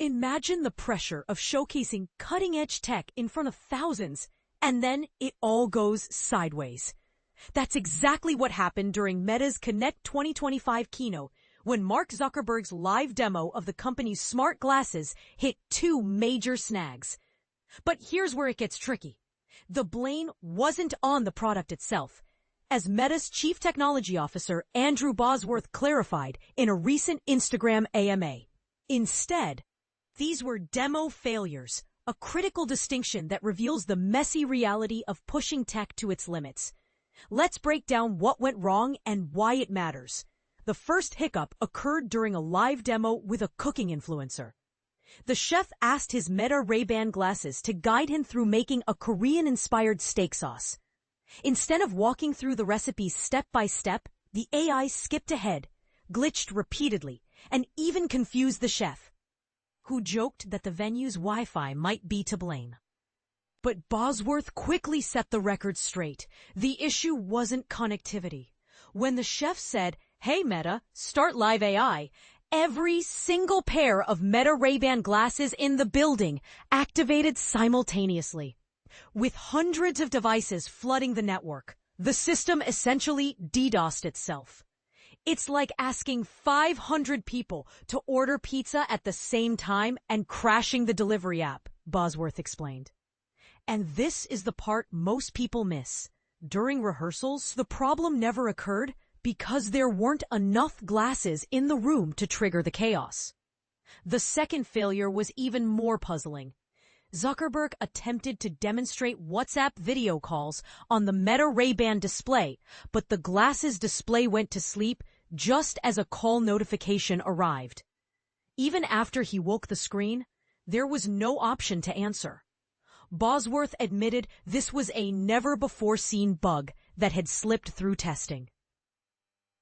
Imagine the pressure of showcasing cutting-edge tech in front of thousands, and then it all goes sideways. That's exactly what happened during Meta's Connect 2025 keynote, when Mark Zuckerberg's live demo of the company's smart glasses hit two major snags. But here's where it gets tricky. The blame wasn't on the product itself, as Meta's Chief Technology Officer Andrew Bosworth clarified in a recent Instagram AMA. Instead, these were demo failures, a critical distinction that reveals the messy reality of pushing tech to its limits. Let's break down what went wrong and why it matters. The first hiccup occurred during a live demo with a cooking influencer. The chef asked his Meta Ray-Ban glasses to guide him through making a Korean-inspired steak sauce. Instead of walking through the recipe step by step, the AI skipped ahead, glitched repeatedly, and even confused the chef, who joked that the venue's Wi-Fi might be to blame. But Bosworth quickly set the record straight. The issue wasn't connectivity. When the chef said, "Hey Meta, start live AI," every single pair of Meta Ray-Ban glasses in the building activated simultaneously. With hundreds of devices flooding the network, the system essentially DDoSed itself. It's like asking 500 people to order pizza at the same time and crashing the delivery app, Bosworth explained. And this is the part most people miss. During rehearsals, the problem never occurred because there weren't enough glasses in the room to trigger the chaos. The second failure was even more puzzling. Zuckerberg attempted to demonstrate WhatsApp video calls on the Meta Ray-Ban display, but the glasses display went to sleep just as a call notification arrived. Even after he woke the screen, there was no option to answer. Bosworth admitted this was a never-before-seen bug that had slipped through testing.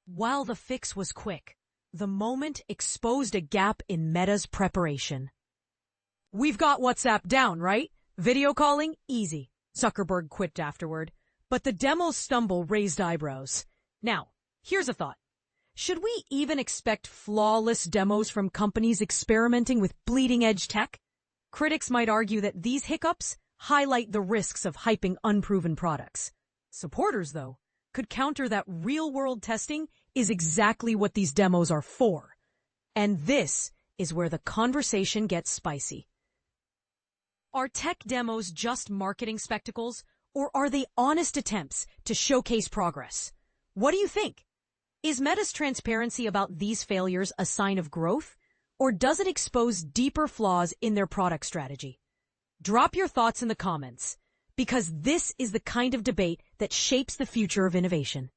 While the fix was quick, the moment exposed a gap in Meta's preparation. "We've got WhatsApp down, right? Video calling? Easy," Zuckerberg quipped afterward. But the demo's stumble raised eyebrows. Now, here's a thought. Should we even expect flawless demos from companies experimenting with bleeding-edge tech? Critics might argue that these hiccups highlight the risks of hyping unproven products. Supporters, though, could counter that real-world testing is exactly what these demos are for. And this is where the conversation gets spicy. Are tech demos just marketing spectacles, or are they honest attempts to showcase progress? What do you think? Is Meta's transparency about these failures a sign of growth, or does it expose deeper flaws in their product strategy? Drop your thoughts in the comments, because this is the kind of debate that shapes the future of innovation.